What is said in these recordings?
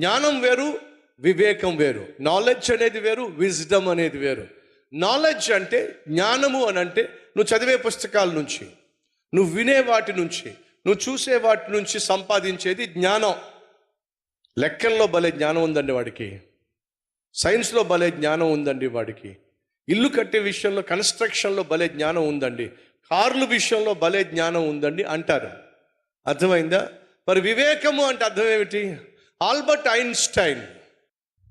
జ్ఞానం వేరు, వివేకం వేరు. నాలెడ్జ్ అనేది వేరు, విజ్డమ్ అనేది వేరు. నాలెడ్జ్ అంటే, జ్ఞానము అని అంటే నువ్వు చదివే పుస్తకాల నుంచి, నువ్వు వినే వాటి నుంచి, నువ్వు చూసే వాటి నుంచి సంపాదించేది జ్ఞానం. లెక్కల్లో భలే జ్ఞానం ఉందండి వాడికి, సైన్స్లో భలే జ్ఞానం ఉందండి వాడికి, ఇల్లు కట్టే విషయంలో, కన్స్ట్రక్షన్లో భలే జ్ఞానం ఉందండి, కార్ల విషయంలో భలే జ్ఞానం ఉందండి అంటారు. అర్థమైందా? మరి వివేకము అంటే అర్థం ఏమిటి? ఆల్బర్ట్ ఐన్స్టైన్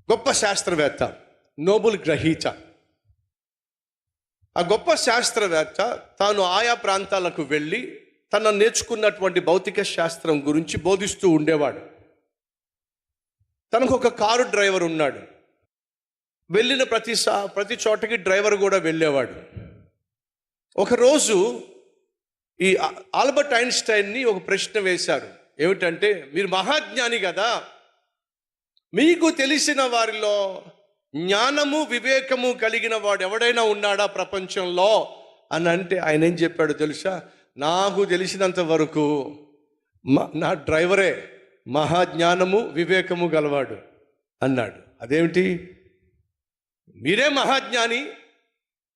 గొప్ప శాస్త్రవేత్త, నోబెల్ గ్రహీత. ఆ గొప్ప శాస్త్రవేత్త తాను ఆయా ప్రాంతాలకు వెళ్ళి తను నేర్చుకున్నటువంటి భౌతిక శాస్త్రం గురించి బోధిస్తూ ఉండేవాడు. తనకు ఒక కారు డ్రైవర్ ఉన్నాడు. వెళ్ళిన ప్రతి చోటకి డ్రైవర్ కూడా వెళ్ళేవాడు. ఒకరోజు ఈ ఆల్బర్ట్ ఐన్స్టైన్ని ఒక ప్రశ్న వేశారు. ఏమిటంటే, మీరు మహాజ్ఞాని కదా, మీకు తెలిసిన వారిలో జ్ఞానము వివేకము కలిగిన వాడు ఎవడైనా ఉన్నాడా ప్రపంచంలో అని అంటే ఆయన ఏం చెప్పాడు తెలుసా? నాకు తెలిసినంత వరకు నా డ్రైవరే మహాజ్ఞానము వివేకము గలవాడు అన్నాడు. అదేమిటి, మీరే మహాజ్ఞాని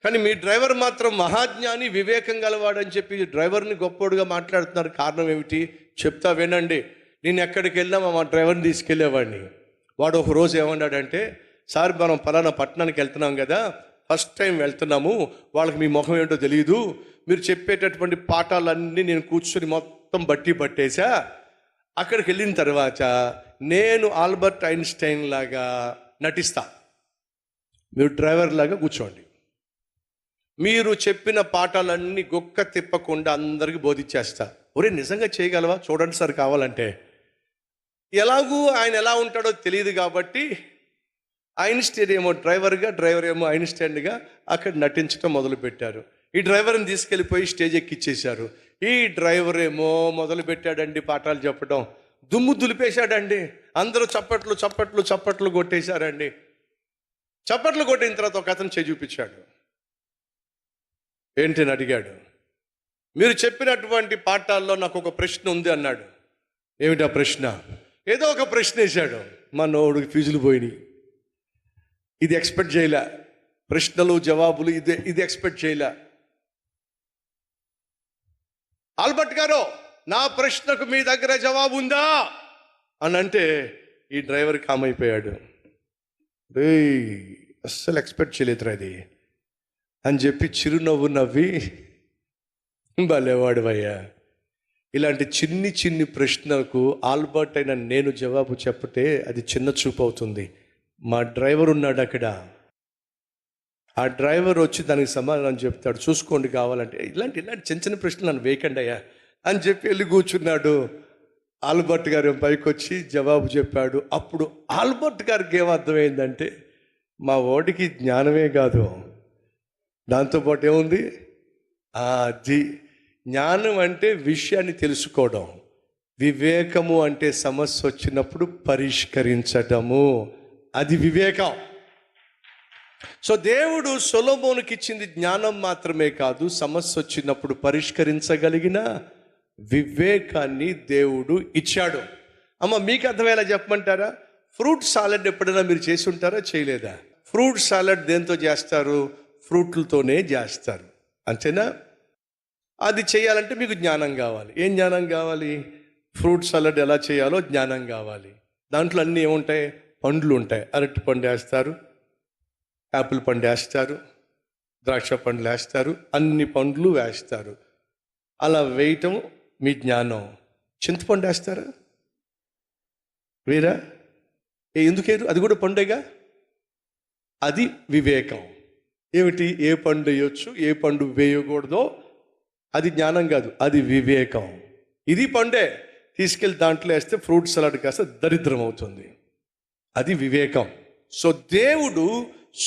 కానీ మీ డ్రైవర్ మాత్రం మహాజ్ఞాని వివేకం గలవాడు అని చెప్పి డ్రైవర్ని గొప్పోడుగా మాట్లాడుతున్నారు. కారణం ఏమిటి చెప్తా వినండి. నేను ఎక్కడికి వెళ్ళినా మా డ్రైవర్ని తీసుకెళ్ళేవాడిని. వాడు ఒక రోజు ఏమన్నాడంటే, సార్ మనం పలానా పట్టణానికి వెళ్తున్నాం కదా, ఫస్ట్ టైం వెళ్తున్నాము, వాళ్ళకి మీ ముఖం ఏంటో తెలియదు, మీరు చెప్పేటటువంటి పాఠాలన్నీ నేను కూర్చొని మొత్తం పట్టేశా. అక్కడికి వెళ్ళిన తర్వాత నేను ఆల్బర్ట్ ఐన్స్టైన్ లాగా నటిస్తా, మీరు డ్రైవర్ లాగా కూర్చోండి, మీరు చెప్పిన పాఠాలన్నీ గొక్క తిప్పకుండా అందరికీ బోధించేస్తా. ఒరే నిజంగా చేయగలవా? చూడండి సార్ కావాలంటే. ఎలాగూ ఆయన ఎలా ఉంటాడో తెలియదు కాబట్టి ఐన్స్టైన్ ఏమో డ్రైవర్గా, డ్రైవర్ ఏమో ఐన్స్టైన్గా అక్కడ నటించడం మొదలుపెట్టారు. ఈ డ్రైవర్ని తీసుకెళ్ళిపోయి స్టేజ్ ఎక్కిచ్చేశారు. ఈ డ్రైవర్ ఏమో మొదలుపెట్టాడండి పాఠాలు చెప్పడం, దుమ్ము దులిపేశాడండి. అందరూ చప్పట్లు చప్పట్లు చప్పట్లు కొట్టేశారండి. చప్పట్లు కొట్టిన తర్వాత ఒక అతను చేయి చూపించాడు. ఏంటని అడిగాడు. మీరు చెప్పినటువంటి పాఠాల్లో నాకు ఒక ప్రశ్న ఉంది అన్నాడు. ఏమిటి ఆ ప్రశ్న? ఏదో ఒక ప్రశ్న వేశాడు. మా నోడికి ఫీజులు పోయినాయి. ఇది ఎక్స్పెక్ట్ చేయలే, ప్రశ్నలు జవాబులు ఇది ఎక్స్పెక్ట్ చేయలే. ఆల్బర్ట్ గారు, నా ప్రశ్నకు మీ దగ్గర జవాబు ఉందా అని అంటే ఈ డ్రైవర్ కామ్ అయిపోయాడు. అస్సలు ఎక్స్పెక్ట్ చేయలేదు అది అని చెప్పి చిరునవ్వు నవ్వి, భలేవాడు అయ్యా, ఇలాంటి చిన్ని ప్రశ్నలకు ఆల్బర్ట్ అయిన నేను జవాబు చెప్పతే అది చిన్న చూపు అవుతుంది. మా డ్రైవర్ ఉన్నాడు అక్కడ, ఆ డ్రైవర్ వచ్చి దానికి సమాధానం చెప్తాడు, చూసుకోండి కావాలంటే. ఇలాంటి చిన్న ప్రశ్నలు నన్ను వేయకండి అయ్యా అని చెప్పి వెళ్ళి కూర్చున్నాడు. ఆల్బర్ట్ గారు పైకి వచ్చి జవాబు చెప్పాడు. అప్పుడు ఆల్బర్ట్ గారికి ఏమర్థమైందంటే, మా ఓడికి జ్ఞానమే కాదు, దాంతోపాటు ఏముంది, అది జ్ఞానం అంటే విషయాన్ని తెలుసుకోవడం, వివేకము అంటే సమస్య వచ్చినప్పుడు పరిష్కరించటము, అది వివేకం. సో దేవుడు సొలొమోనుకి ఇచ్చింది జ్ఞానం మాత్రమే కాదు, సమస్య వచ్చినప్పుడు పరిష్కరించగలిగిన వివేకాన్ని దేవుడు ఇచ్చాడు. అమ్మ మీకు అర్థమయ్యేలా చెప్పమంటారా? ఫ్రూట్ సాలడ్ ఎప్పుడైనా మీరు చేసి ఉంటారా, చేయలేదా? ఫ్రూట్ సాలడ్ దేంతో చేస్తారు? ఫ్రూట్లతోనే చేస్తారు, అంతేనా? అది చేయాలంటే మీకు జ్ఞానం కావాలి. ఏం జ్ఞానం కావాలి? ఫ్రూట్ సలాడ్ ఎలా చేయాలో జ్ఞానం కావాలి. దాంట్లో అన్నీ ఏముంటాయి? పండ్లు ఉంటాయి. అరటి పండు వేస్తారు, యాపిల్ పండు వేస్తారు, ద్రాక్ష పండ్లు వేస్తారు, అన్ని పండ్లు వేస్తారు. అలా వేయటం మీ జ్ఞానం. చింతపండు వేస్తారా? వేరా? ఎందుకేరు? అది కూడా పండేగా. అది వివేకం. ఏమిటి? ఏ పండు వేయొచ్చు, ఏ పండు వేయకూడదో అది జ్ఞానం కాదు, అది వివేకం. ఇది పండే, తీసుకెళ్ళి దాంట్లో వేస్తే ఫ్రూట్ సలాడ్ కాస్త దరిద్రం అవుతుంది, అది వివేకం. సో దేవుడు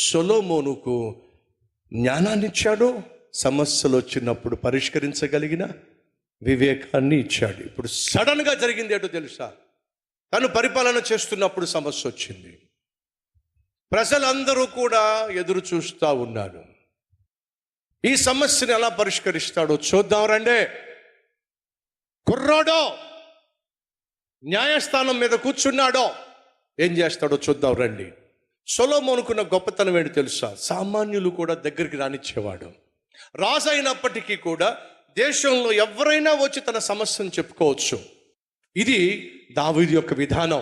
సొలొమోనుకు జ్ఞానాన్ని ఇచ్చాడు, సమస్యలు వచ్చినప్పుడు పరిష్కరించగలిగిన వివేకాన్ని ఇచ్చాడు. ఇప్పుడు సడన్గా జరిగింది ఏంటో తెలుసా? తను పరిపాలన చేస్తున్నప్పుడు సమస్య వచ్చింది. ప్రజలందరూ కూడా ఎదురు చూస్తూ ఉన్నారు. ఈ సమస్యను ఎలా పరిష్కరిస్తాడో చూద్దాం రండి. కుర్రాడో న్యాయస్థానం మీద కూర్చున్నాడో, ఏం చేస్తాడో చూద్దాం రండి. సొలొమోనుకున్న గొప్పతనం ఏంటి తెలుసా? సామాన్యులు కూడా దగ్గరికి రానిచ్చేవాడు. రాజు అయినప్పటికీ కూడా దేశంలో ఎవరైనా వచ్చి తన సమస్యను చెప్పుకోవచ్చు. ఇది దావీదు యొక్క విధానం.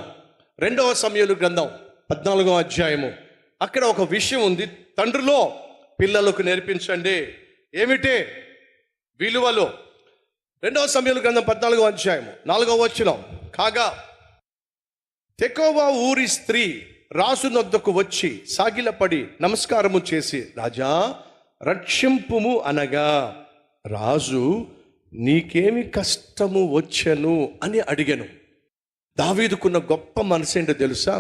2వ సమూయేలు గ్రంథం 14వ అధ్యాయము, అక్కడ ఒక విషయం ఉంది. తండ్రిలో పిల్లలకు నేర్పించండి. ఏమిటే విలువలు? 2వ సమూయేలు గ్రంథం 14వ అధ్యాయము 4వ వచనం, కాగా తెకోవా ఊరి స్త్రీ రాజు నొద్దకు వచ్చి సాగిలపడి నమస్కారము చేసి, రాజా రక్షింపుము అనగా, రాజు నీకేమి కష్టము వచ్చెను అని అడిగాను. దావీదుకున్న గొప్ప మనసు ఏంటో తెలుసా?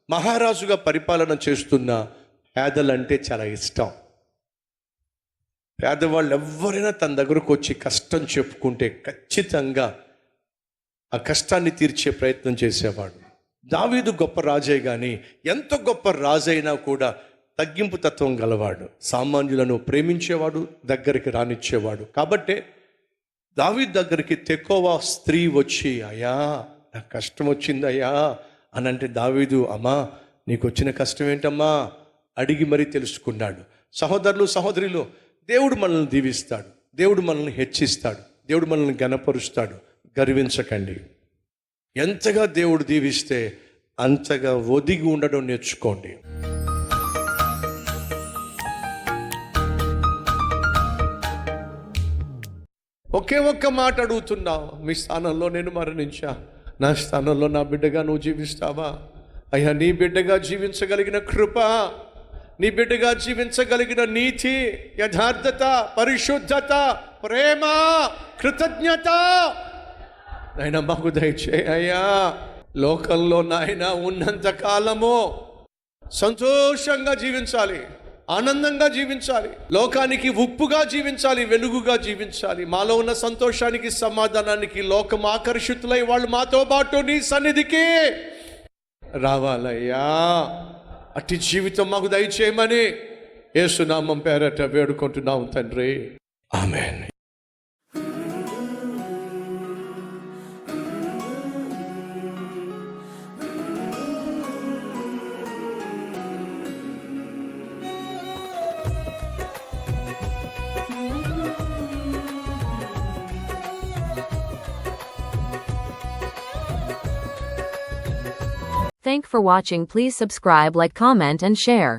మహారాజుగా పరిపాలన చేస్తున్న పేదలంటే చాలా ఇష్టం. పేదవాళ్ళు ఎవరైనా తన దగ్గరకు వచ్చి కష్టం చెప్పుకుంటే ఖచ్చితంగా ఆ కష్టాన్ని తీర్చే ప్రయత్నం చేసేవాడు. దావీదు గొప్ప రాజే కానీ ఎంత గొప్ప రాజైనా కూడా తగ్గింపు తత్వం గలవాడు. సామాన్యులను ప్రేమించేవాడు, దగ్గరికి రానిచ్చేవాడు. కాబట్టే దావీదు దగ్గరికి తెకోవా స్త్రీ వచ్చి, అయ్యా నాకు కష్టం వచ్చిందయ్యా అని అంటే, దావీదు అమ్మా నీకు వచ్చిన కష్టం ఏంటమ్మా అడిగి మరీ తెలుసుకున్నాడు. సహోదరులు సహోదరులు, దేవుడు మనల్ని దీవిస్తాడు, దేవుడు మనల్ని హెచ్చిస్తాడు, దేవుడు మనల్ని ఘనపరుస్తాడు. గర్వించకండి. ఎంతగా దేవుడు దీవిస్తే అంతగా ఒదిగి ఉండడం నేర్చుకోండి. ఒకే ఒక్క మాట అడుగుతున్నావు, మీ స్థానంలో నేను మరణించా, నా స్థానంలో నా బిడ్డగా నువ్వు జీవిస్తావా? అయ్యా నీ బిడ్డగా జీవించగలిగిన కృప, నీ బిడ్డగా జీవించగలిగిన నీతి, యథార్థత, పరిశుద్ధత, ప్రేమ, కృతజ్ఞత నాయన మాకు దయచేయ అయ్యా. లోకంలో నాయన ఉన్నంత కాలము సంతోషంగా జీవించాలి, ఆనందంగా జీవించాలి, లోకానికి ఉప్పుగా జీవించాలి, వెలుగుగా జీవించాలి. మాలో ఉన్న సంతోషానికి, సమాధానానికి లోకం ఆకర్షితులై వాళ్ళు మాతో పాటు నీ సన్నిధికి రావాలయ్యా. అట్టి జీవితం మాకు దయచేయమని యేసునామం పేరట వేడుకుంటున్నాం తండ్రి, ఆమేన్. Thank for watching. Please subscribe, like, comment and share.